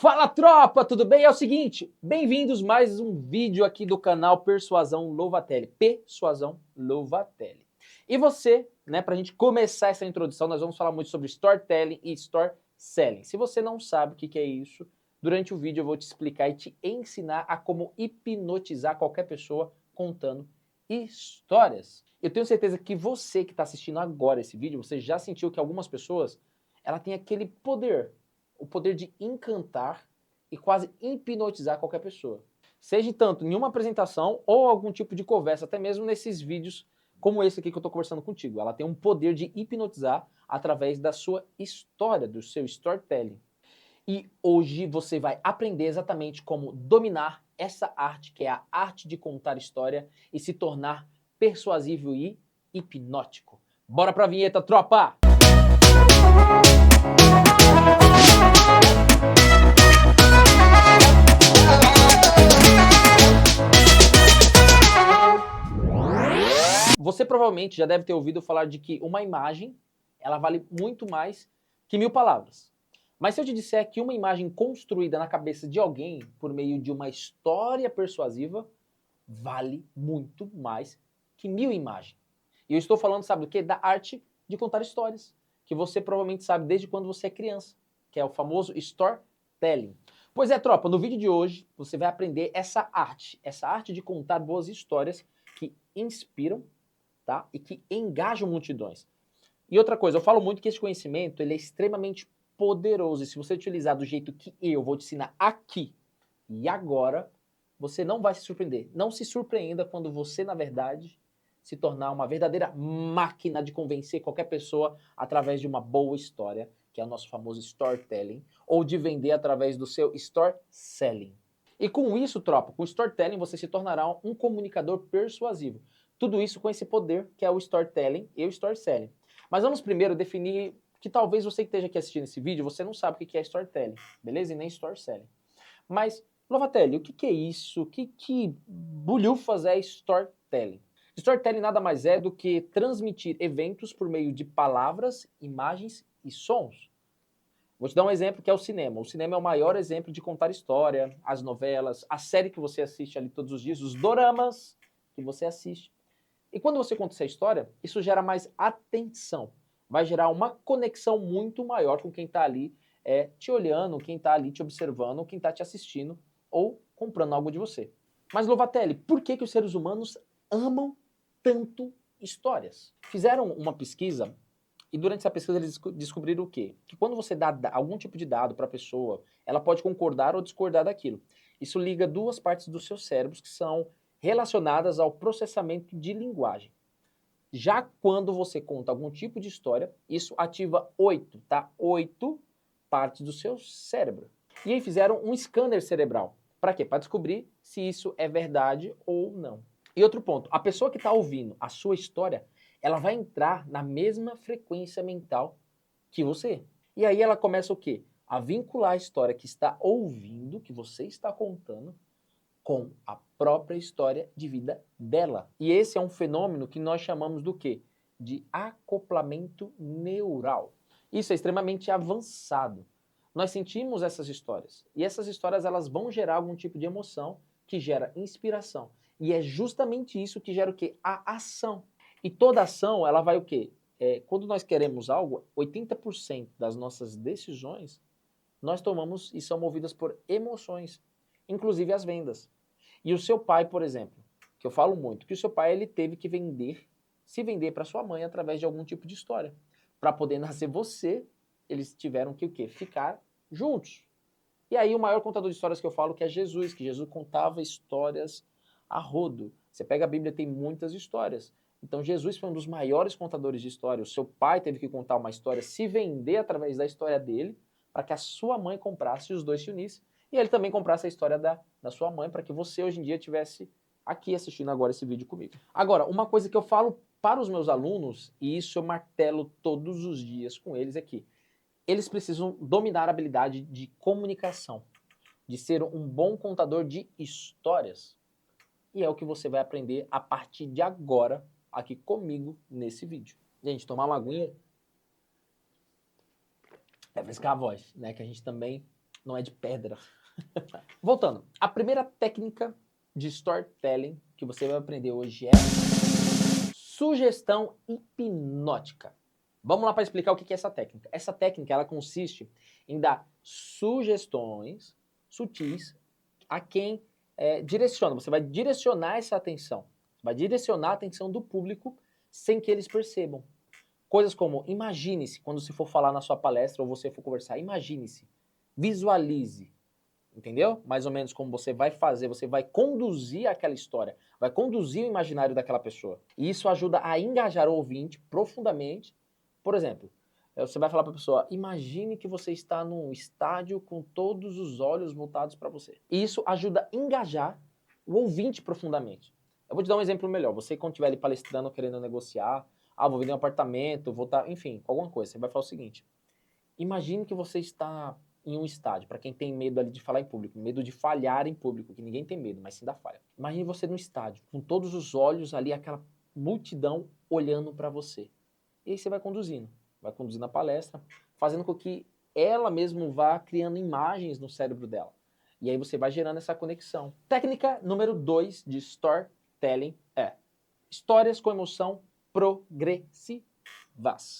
Fala tropa, tudo bem? É o seguinte, bem-vindos mais um vídeo aqui do canal Persuasão Louvatelli, Persuasão Louvatelli. E você, né, pra gente começar essa introdução, nós vamos falar muito sobre storytelling e store selling. Se você não sabe o que é isso, durante o vídeo eu vou te explicar e te ensinar a como hipnotizar qualquer pessoa contando histórias. Eu tenho certeza que você que está assistindo agora esse vídeo, você já sentiu que algumas pessoas, ela tem aquele poder, o poder de encantar e quase hipnotizar qualquer pessoa. Seja tanto em uma apresentação ou algum tipo de conversa, até mesmo nesses vídeos como esse aqui que eu estou conversando contigo. Ela tem um poder de hipnotizar através da sua história, do seu storytelling. E hoje você vai aprender exatamente como dominar essa arte, que é a arte de contar história e se tornar persuasivo e hipnótico. Bora pra vinheta, tropa! Você provavelmente já deve ter ouvido falar de que uma imagem, ela vale muito mais que 1000 palavras. Mas se eu te disser que uma imagem construída na cabeça de alguém por meio de uma história persuasiva vale muito mais que 1000 imagens. E eu estou falando, sabe do quê? Da arte de contar histórias, que você provavelmente sabe desde quando você é criança, que é o famoso storytelling. Pois é, tropa, no vídeo de hoje você vai aprender essa arte de contar boas histórias que inspiram, tá? E que engajam multidões. E outra coisa, eu falo muito que esse conhecimento ele é extremamente poderoso. E se você utilizar do jeito que eu vou te ensinar aqui e agora, você não vai se surpreender. Não se surpreenda quando você, na verdade, se tornar uma verdadeira máquina de convencer qualquer pessoa através de uma boa história, que é o nosso famoso storytelling, ou de vender através do seu store selling. E com isso, tropa, com o storytelling você se tornará um comunicador persuasivo. Tudo isso com esse poder que é o storytelling e o store selling. Mas vamos primeiro definir que talvez você que esteja aqui assistindo esse vídeo, você não sabe o que é storytelling, beleza? E nem store selling. Mas, Louvatelli, o que é isso? O que bulhufas é storytelling? Storytelling nada mais é do que transmitir eventos por meio de palavras, imagens e sons. Vou te dar um exemplo que é o cinema. O cinema é o maior exemplo de contar história, as novelas, a série que você assiste ali todos os dias, os doramas que você assiste. E quando você conta essa história, isso gera mais atenção. Vai gerar uma conexão muito maior com quem está ali te olhando, quem está ali te observando, quem está te assistindo ou comprando algo de você. Mas, Louvatelli, por que os seres humanos amam tanto histórias? Fizeram uma pesquisa e durante essa pesquisa eles descobriram o quê? Que quando você dá algum tipo de dado para a pessoa, ela pode concordar ou discordar daquilo. Isso liga duas partes dos seus cérebros que são relacionadas ao processamento de linguagem. Já quando você conta algum tipo de história, isso ativa 8, tá? 8 partes do seu cérebro. E aí fizeram um scanner cerebral. Para quê? Para descobrir se isso é verdade ou não. E outro ponto, a pessoa que está ouvindo a sua história, ela vai entrar na mesma frequência mental que você. E aí ela começa o quê? A vincular a história que está ouvindo, que você está contando, com a própria história de vida dela. E esse é um fenômeno que nós chamamos do quê? De acoplamento neural. Isso é extremamente avançado. Nós sentimos essas histórias. E essas histórias elas vão gerar algum tipo de emoção que gera inspiração. E é justamente isso que gera o quê? A ação. E toda ação, ela vai o quê? Quando nós queremos algo, 80% das nossas decisões nós tomamos e são movidas por emoções, inclusive as vendas. E o seu pai, por exemplo, que eu falo muito, que o seu pai ele teve que se vender para sua mãe através de algum tipo de história. Para poder nascer você, eles tiveram que o quê? Ficar juntos. E aí o maior contador de histórias que eu falo que é Jesus, que Jesus contava histórias a rodo. Você pega a Bíblia, tem muitas histórias. Então Jesus foi um dos maiores contadores de história. O seu pai teve que contar uma história, se vender através da história dele, para que a sua mãe comprasse e os dois se unissem. E ele também comprasse a história da sua mãe, para que você hoje em dia estivesse aqui assistindo agora esse vídeo comigo. Agora, uma coisa que eu falo para os meus alunos, e isso eu martelo todos os dias com eles, é que eles precisam dominar a habilidade de comunicação, de ser um bom contador de histórias. E é o que você vai aprender a partir de agora, aqui comigo, nesse vídeo. Gente, tomar uma aguinha é frescar a voz, né? Que a gente também não é de pedra. Voltando, a primeira técnica de storytelling que você vai aprender hoje é sugestão hipnótica. Vamos lá para explicar o que é essa técnica. Essa técnica ela consiste em dar sugestões sutis a quem direciona. Você vai direcionar essa atenção. Vai direcionar a atenção do público sem que eles percebam. Coisas como, imagine-se, quando você for falar na sua palestra ou você for conversar, imagine-se, visualize, entendeu? Mais ou menos como você vai fazer, você vai conduzir aquela história, vai conduzir o imaginário daquela pessoa. E isso ajuda a engajar o ouvinte profundamente. Por exemplo, você vai falar para a pessoa, imagine que você está num estádio com todos os olhos voltados para você. E isso ajuda a engajar o ouvinte profundamente. Eu vou te dar um exemplo melhor. Você, quando estiver ali palestrando, querendo negociar, vou vender um apartamento, vou estar, enfim, alguma coisa. Você vai falar o seguinte, imagine que você está em um estádio, para quem tem medo ali de falar em público, medo de falhar em público, que ninguém tem medo, mas sim da falha. Imagine você num estádio, com todos os olhos ali, aquela multidão olhando para você. E aí você vai conduzindo a palestra, fazendo com que ela mesmo vá criando imagens no cérebro dela. E aí você vai gerando essa conexão. Técnica número 2 de storytelling é histórias com emoção progressivas.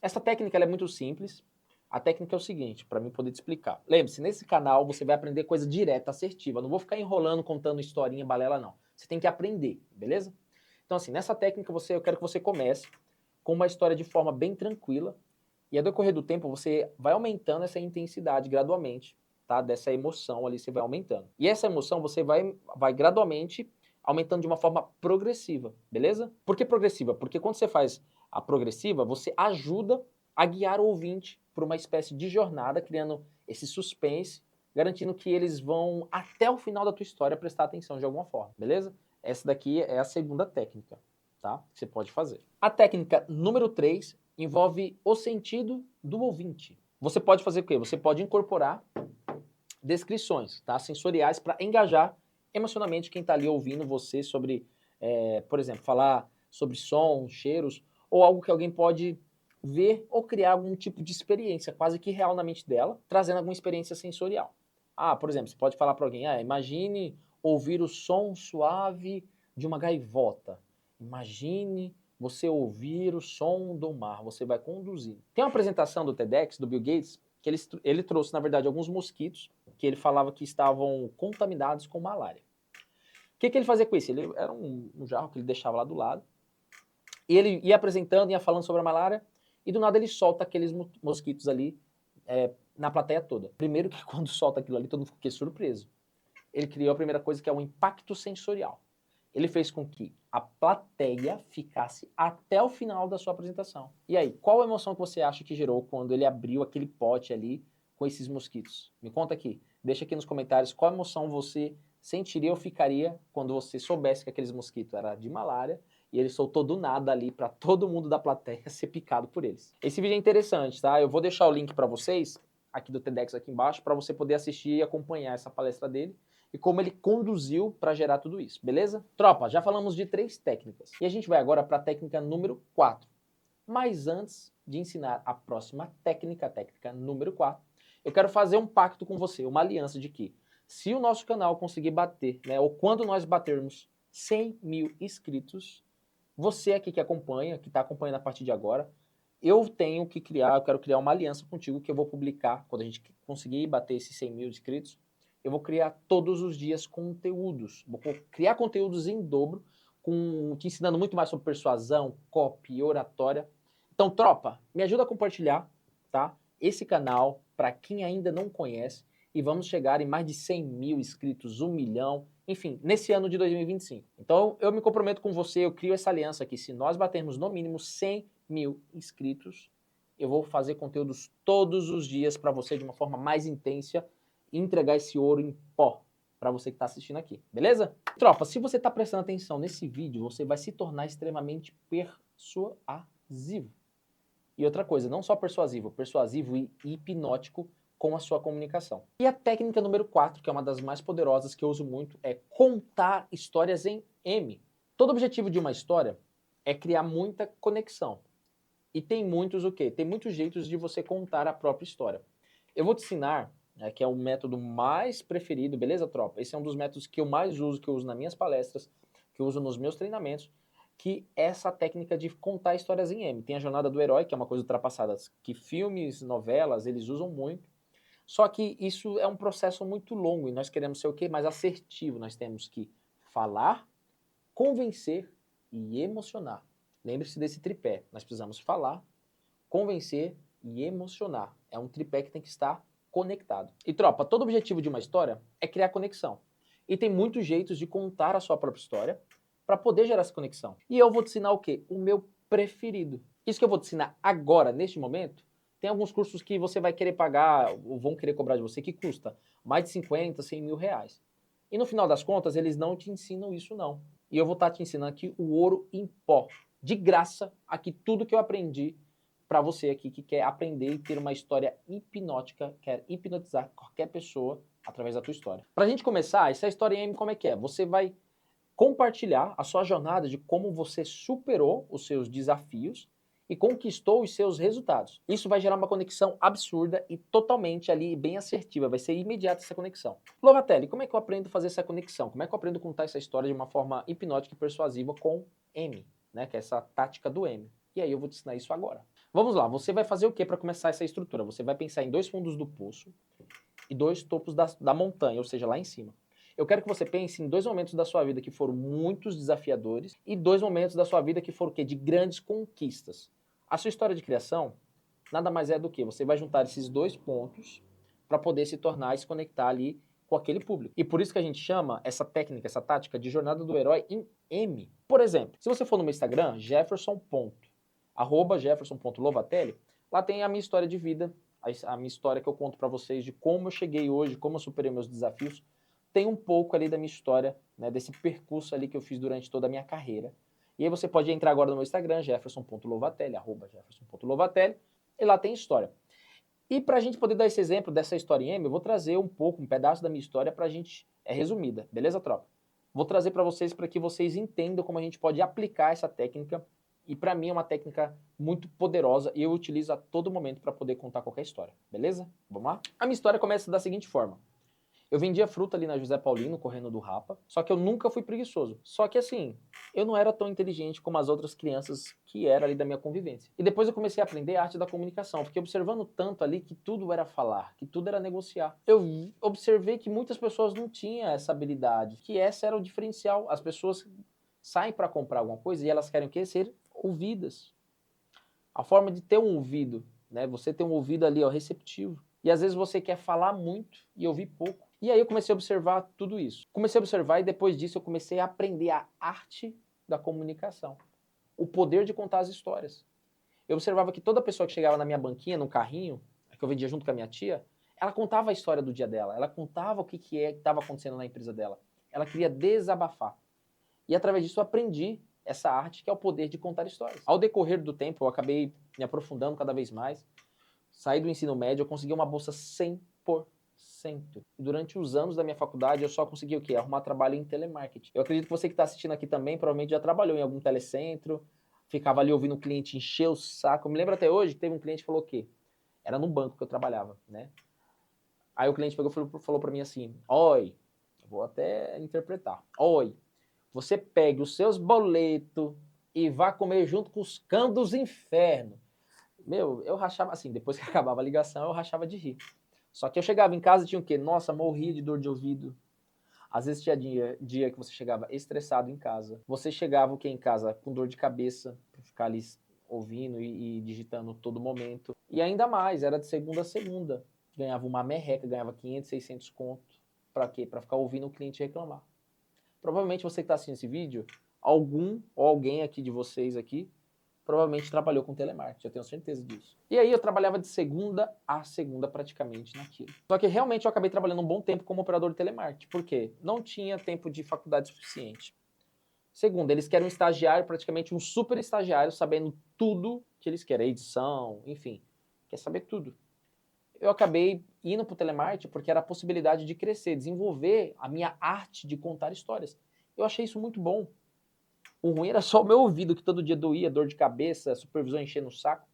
Essa técnica ela é muito simples. A técnica é o seguinte, para mim poder te explicar. Lembre-se, nesse canal você vai aprender coisa direta, assertiva. Eu não vou ficar enrolando, contando historinha, balela, não. Você tem que aprender, beleza? Então assim, nessa técnica eu quero que você comece com uma história de forma bem tranquila, e ao decorrer do tempo você vai aumentando essa intensidade gradualmente, tá? Dessa emoção ali você vai aumentando. E essa emoção você vai gradualmente aumentando de uma forma progressiva, beleza? Por que progressiva? Porque quando você faz a progressiva, você ajuda a guiar o ouvinte por uma espécie de jornada, criando esse suspense, garantindo que eles vão até o final da tua história prestar atenção de alguma forma, beleza? Essa daqui é a segunda técnica, tá? Que você pode fazer. A técnica número 3 envolve o sentido do ouvinte. Você pode fazer o quê? Você pode incorporar descrições, tá? Sensoriais para engajar emocionalmente quem está ali ouvindo você sobre, por exemplo, falar sobre sons, cheiros, ou algo que alguém pode ver ou criar algum tipo de experiência quase que real na mente dela, trazendo alguma experiência sensorial. Por exemplo, você pode falar para alguém, imagine ouvir o som suave de uma gaivota. Imagine você ouvir o som do mar, você vai conduzir. Tem uma apresentação do TEDx, do Bill Gates, que ele trouxe, na verdade, alguns mosquitos que ele falava que estavam contaminados com malária. O que ele fazia com isso? Ele era um jarro que ele deixava lá do lado, e ele ia apresentando, ia falando sobre a malária, e do nada ele solta aqueles mosquitos ali na plateia toda. Primeiro que quando solta aquilo ali, todo mundo fica surpreso. Ele criou a primeira coisa que é o impacto sensorial. Ele fez com que a plateia ficasse até o final da sua apresentação. E aí, qual a emoção que você acha que gerou quando ele abriu aquele pote ali com esses mosquitos? Me conta aqui. Deixa aqui nos comentários qual emoção você sentiria ou ficaria quando você soubesse que aqueles mosquitos eram de malária e ele soltou do nada ali para todo mundo da plateia ser picado por eles. Esse vídeo é interessante, tá? Eu vou deixar o link para vocês aqui do TEDx aqui embaixo para você poder assistir e acompanhar essa palestra dele e como ele conduziu para gerar tudo isso, beleza? Tropa, já falamos de 3 técnicas e a gente vai agora para a técnica número 4. Mas antes de ensinar a próxima técnica, a técnica número 4, eu quero fazer um pacto com você, uma aliança de que se o nosso canal conseguir bater, ou quando nós batermos 100 mil inscritos, você aqui que acompanha, que está acompanhando a partir de agora, eu quero criar uma aliança contigo que eu vou publicar, quando a gente conseguir bater esses 100 mil inscritos, eu vou criar todos os dias conteúdos. Vou criar conteúdos em dobro, te ensinando muito mais sobre persuasão, copy, oratória. Então, tropa, me ajuda a compartilhar, tá? Esse canal, para quem ainda não conhece, e vamos chegar em mais de 100 mil inscritos, 1 milhão, enfim, nesse ano de 2025. Então, eu me comprometo com você, eu crio essa aliança aqui. Se nós batermos no mínimo 100 mil inscritos, eu vou fazer conteúdos todos os dias para você de uma forma mais intensa e entregar esse ouro em pó para você que está assistindo aqui, beleza? Tropa, se você está prestando atenção nesse vídeo, você vai se tornar extremamente persuasivo. E outra coisa, não só persuasivo e hipnótico com a sua comunicação. E a técnica número 4, que é uma das mais poderosas que eu uso muito, é contar histórias em M. Todo objetivo de uma história é criar muita conexão. E tem muitos o quê? Tem muitos jeitos de você contar a própria história. Eu vou te ensinar né, que é o método mais preferido, beleza, tropa? Esse é um dos métodos que eu mais uso, que eu uso nas minhas palestras, que eu uso nos meus treinamentos, que é essa técnica de contar histórias em M. Tem a jornada do herói, que é uma coisa ultrapassada, que filmes, novelas, eles usam muito. Só que isso é um processo muito longo e nós queremos ser o quê? Mais assertivo. Nós temos que falar, convencer e emocionar. Lembre-se desse tripé. Nós precisamos falar, convencer e emocionar. É um tripé que tem que estar conectado. E tropa, todo objetivo de uma história é criar conexão. E tem muitos jeitos de contar a sua própria história para poder gerar essa conexão. E eu vou te ensinar o quê? O meu preferido. Isso que eu vou te ensinar agora, neste momento, tem alguns cursos que você vai querer pagar, ou vão querer cobrar de você, que custa mais de 50, 100 mil reais. E no final das contas, eles não te ensinam isso não. E eu vou estar te ensinando aqui o ouro em pó. De graça, aqui tudo que eu aprendi para você aqui que quer aprender e ter uma história hipnótica, quer hipnotizar qualquer pessoa através da tua história. Pra gente começar, essa história em M como é que é? Você vai compartilhar a sua jornada de como você superou os seus desafios e conquistou os seus resultados. Isso vai gerar uma conexão absurda e totalmente ali bem assertiva, vai ser imediata essa conexão. Lovatelli, como é que eu aprendo a fazer essa conexão? Como é que eu aprendo a contar essa história de uma forma hipnótica e persuasiva com M, né? Que é essa tática do M. E aí eu vou te ensinar isso agora. Vamos lá, você vai fazer o que para começar essa estrutura? Você vai pensar em 2 fundos do poço e 2 topos da montanha, ou seja, lá em cima. Eu quero que você pense em 2 momentos da sua vida que foram muitos desafiadores e 2 momentos da sua vida que foram o quê? De grandes conquistas. A sua história de criação nada mais é do que você vai juntar esses 2 pontos para poder se tornar e se conectar ali com aquele público. E por isso que a gente chama essa técnica, essa tática de jornada do herói em M. Por exemplo, se você for no meu Instagram, Jefferson.Lovatelli, lá tem a minha história de vida, a minha história que eu conto para vocês de como eu cheguei hoje, como eu superei meus desafios. Tem um pouco ali da minha história, né, desse percurso ali que eu fiz durante toda a minha carreira. E aí você pode entrar agora no meu Instagram, Jefferson.Lovatelli, @Jefferson.Lovatelli, e lá tem história. E para a gente poder dar esse exemplo dessa história em M, eu vou trazer um pedaço da minha história para a gente, resumida, beleza, tropa? Vou trazer para vocês que vocês entendam como a gente pode aplicar essa técnica. E para mim é uma técnica muito poderosa e eu utilizo a todo momento para poder contar qualquer história, beleza? Vamos lá? A minha história começa da seguinte forma. Eu vendia fruta ali na José Paulino, correndo do Rapa, só que eu nunca fui preguiçoso. Só que assim, eu não era tão inteligente como as outras crianças que eram ali da minha convivência. E depois eu comecei a aprender a arte da comunicação, porque observando tanto ali que tudo era falar, que tudo era negociar. Eu observei que muitas pessoas não tinham essa habilidade, que essa era o diferencial. As pessoas saem para comprar alguma coisa e elas querem o quê? Ser ouvidas. A forma de ter um ouvido, né? Você ter um ouvido ali, ó, receptivo. E às vezes você quer falar muito e ouvir pouco. E aí eu comecei a observar tudo isso. Comecei a observar e depois disso eu comecei a aprender a arte da comunicação. O poder de contar as histórias. Eu observava que toda pessoa que chegava na minha banquinha, num carrinho, que eu vendia junto com a minha tia, ela contava a história do dia dela. Ela contava o que estava acontecendo na empresa dela. Ela queria desabafar. E através disso eu aprendi essa arte que é o poder de contar histórias. Ao decorrer do tempo, eu acabei me aprofundando cada vez mais. Saí do ensino médio, eu consegui uma bolsa 100%. Durante os anos da minha faculdade, eu só consegui o quê? Arrumar trabalho em telemarketing. Eu acredito que você que está assistindo aqui também, provavelmente já trabalhou em algum telecentro, ficava ali ouvindo o cliente encher o saco. Eu me lembro até hoje que teve um cliente que falou o quê? Era num banco que eu trabalhava, né? Aí o cliente pegou e falou para mim assim, oi, vou até interpretar, oi, você pegue os seus boletos e vá comer junto com os cães dos infernos. Meu, eu rachava assim, depois que acabava a ligação, eu rachava de rir. Só que eu chegava em casa e tinha o quê? Nossa, morria de dor de ouvido. Às vezes tinha dia que você chegava estressado em casa. Você chegava o quê em casa? Com dor de cabeça, pra ficar ali ouvindo e digitando todo momento. E ainda mais, era de segunda a segunda. Ganhava uma merreca, ganhava 500, 600 conto. Pra quê? Pra ficar ouvindo o cliente reclamar. Provavelmente você que está assistindo esse vídeo, algum ou alguém aqui de vocês aqui, provavelmente trabalhou com telemarketing, eu tenho certeza disso. E aí eu trabalhava de segunda a segunda praticamente naquilo. Só que realmente eu acabei trabalhando um bom tempo como operador de telemarketing. Por quê? Não tinha tempo de faculdade suficiente. Segundo, eles querem um estagiário, praticamente um super estagiário, sabendo tudo que eles querem, edição, enfim, quer saber tudo. Eu acabei indo para o telemarketing porque era a possibilidade de crescer, desenvolver a minha arte de contar histórias. Eu achei isso muito bom. O ruim era só o meu ouvido, que todo dia doía, dor de cabeça, supervisão enchendo o saco.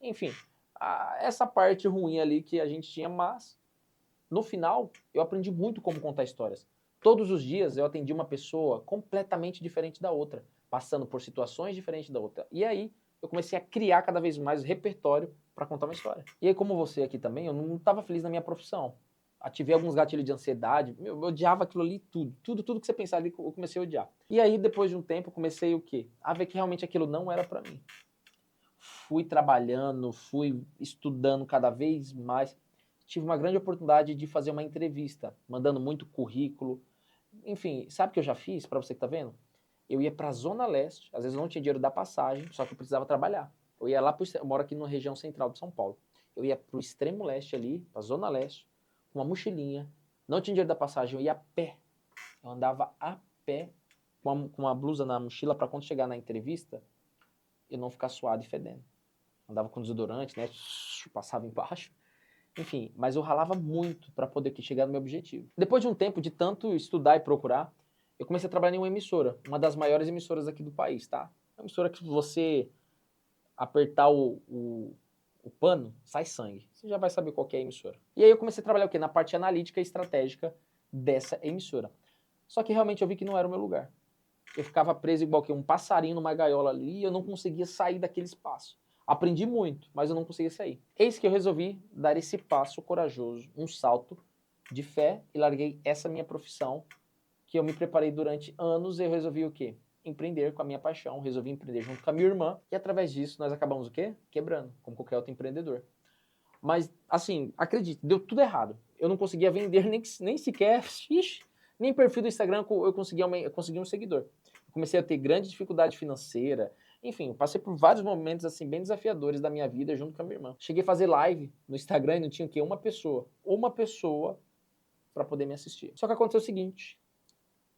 Enfim, essa parte ruim ali que a gente tinha, mas no final, eu aprendi muito como contar histórias. Todos os dias eu atendi uma pessoa completamente diferente da outra, passando por situações diferentes da outra. E aí eu comecei a criar cada vez mais repertório para contar uma história. E aí, como você aqui também, eu não estava feliz na minha profissão. Ativei alguns gatilhos de ansiedade, eu odiava aquilo ali tudo que você pensar ali, eu comecei a odiar. E aí, depois de um tempo, eu comecei o quê? A ver que realmente aquilo não era para mim. Fui trabalhando, fui estudando cada vez mais. Tive uma grande oportunidade de fazer uma entrevista, mandando muito currículo. Enfim, sabe o que eu já fiz, para você que tá vendo? Eu ia pra Zona Leste, às vezes eu não tinha dinheiro da passagem, só que eu precisava trabalhar. Eu ia lá eu moro aqui na região central de São Paulo. Eu ia pro extremo leste ali, pra Zona Leste, com uma mochilinha. Não tinha dinheiro da passagem, eu ia a pé. Eu andava a pé, com uma blusa na mochila, para quando chegar na entrevista, eu não ficar suado e fedendo. Andava com desodorante, né? Passava embaixo. Enfim, mas eu ralava muito para poder chegar no meu objetivo. Depois de um tempo de tanto estudar e procurar, eu comecei a trabalhar em uma emissora, uma das maiores emissoras aqui do país, tá? Uma emissora que você apertar o pano, sai sangue. Você já vai saber qual que é a emissora. E aí eu comecei a trabalhar o quê? Na parte analítica e estratégica dessa emissora. Só que realmente eu vi que não era o meu lugar. Eu ficava preso igual que um passarinho numa gaiola ali e eu não conseguia sair daquele espaço. Aprendi muito, mas eu não conseguia sair. Eis que eu resolvi dar esse passo corajoso, um salto de fé e larguei essa minha profissão que eu me preparei durante anos e eu resolvi o quê? Empreender com a minha paixão, resolvi empreender junto com a minha irmã e através disso nós acabamos o quê? Quebrando, como qualquer outro empreendedor. Mas, assim, acredite, deu tudo errado. Eu não conseguia vender nem sequer, nem perfil do Instagram eu consegui um seguidor. Comecei a ter grande dificuldade financeira. Enfim, eu passei por vários momentos assim bem desafiadores da minha vida junto com a minha irmã. Cheguei a fazer live no Instagram e não tinha o quê? Uma pessoa para poder me assistir. Só que aconteceu o seguinte,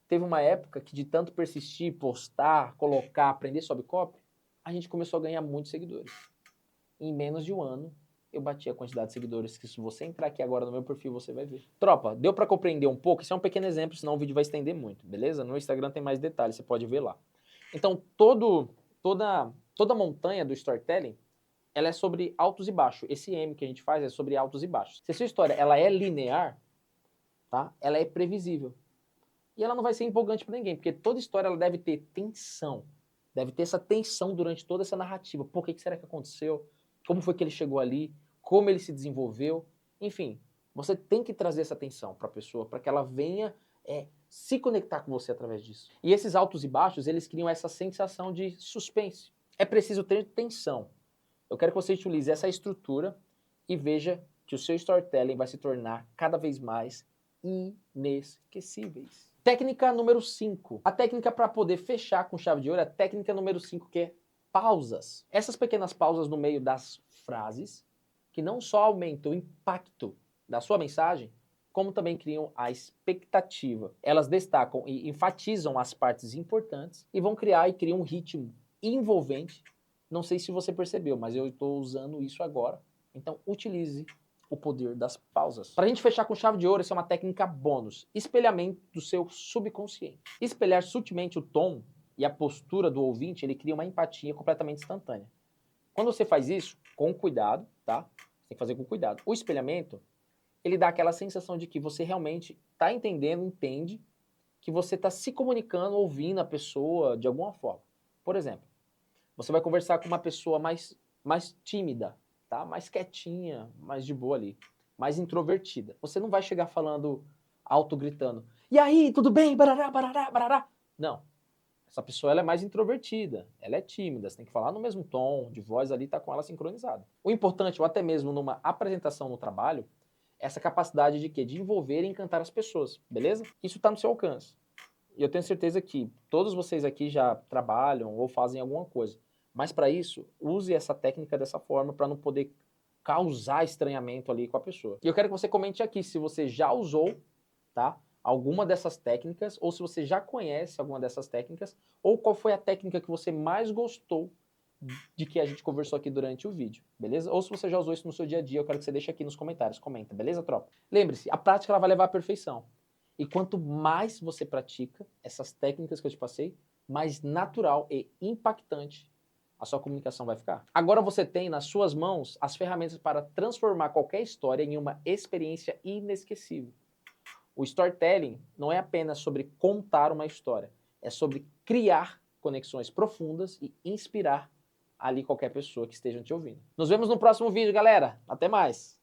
teve uma época que de tanto persistir, postar, colocar, aprender sobre copy, a gente começou a ganhar muitos seguidores. Em menos de um ano, eu bati a quantidade de seguidores que se você entrar aqui agora no meu perfil, você vai ver. Tropa, deu para compreender um pouco? Isso é um pequeno exemplo, senão o vídeo vai estender muito, beleza? No Instagram tem mais detalhes, você pode ver lá. Então, toda montanha do storytelling, ela é sobre altos e baixos. Esse M que a gente faz é sobre altos e baixos. Se a sua história ela é linear, tá? Ela é previsível. E ela não vai ser empolgante para ninguém, porque toda história ela deve ter tensão. Deve ter essa tensão durante toda essa narrativa. Por que será que aconteceu? Como foi que ele chegou ali? Como ele se desenvolveu? Enfim, você tem que trazer essa tensão para a pessoa, para que ela venha se conectar com você através disso. E esses altos e baixos, eles criam essa sensação de suspense. É preciso ter tensão. Eu quero que você utilize essa estrutura e veja que o seu storytelling vai se tornar cada vez mais inesquecíveis. Técnica número 5. A técnica para poder fechar com chave de ouro é a técnica número 5, que é pausas. Essas pequenas pausas no meio das frases, que não só aumentam o impacto da sua mensagem, como também criam a expectativa. Elas destacam e enfatizam as partes importantes e vão criar e criam um ritmo envolvente. Não sei se você percebeu, mas eu estou usando isso agora. Então, utilize o poder das pausas. Para a gente fechar com chave de ouro, essa é uma técnica bônus. Espelhamento do seu subconsciente. Espelhar sutilmente o tom e a postura do ouvinte, ele cria uma empatia completamente instantânea. Quando você faz isso, com cuidado, tá? Você tem que fazer com cuidado. O espelhamento, ele dá aquela sensação de que você realmente está entendendo, entende, que você está se comunicando, ouvindo a pessoa de alguma forma. Por exemplo, você vai conversar com uma pessoa mais tímida, tá? Mais quietinha, mais de boa ali, mais introvertida. Você não vai chegar falando alto, gritando, e aí, tudo bem? Barará, barará, barará. Não. Essa pessoa ela é mais introvertida, ela é tímida, você tem que falar no mesmo tom de voz ali, tá com ela sincronizado. O importante, ou até mesmo numa apresentação no trabalho, é essa capacidade de quê? De envolver e encantar as pessoas, beleza? Isso está no seu alcance. E eu tenho certeza que todos vocês aqui já trabalham ou fazem alguma coisa. Mas para isso, use essa técnica dessa forma para não poder causar estranhamento ali com a pessoa. E eu quero que você comente aqui se você já usou, tá? Alguma dessas técnicas, ou se você já conhece alguma dessas técnicas, ou qual foi a técnica que você mais gostou de que a gente conversou aqui durante o vídeo, beleza? Ou se você já usou isso no seu dia a dia, eu quero que você deixe aqui nos comentários, comenta, beleza, tropa? Lembre-se, a prática ela vai levar à perfeição. E quanto mais você pratica essas técnicas que eu te passei, mais natural e impactante a sua comunicação vai ficar. Agora você tem nas suas mãos as ferramentas para transformar qualquer história em uma experiência inesquecível. O storytelling não é apenas sobre contar uma história, é sobre criar conexões profundas e inspirar ali qualquer pessoa que esteja te ouvindo. Nos vemos no próximo vídeo, galera. Até mais!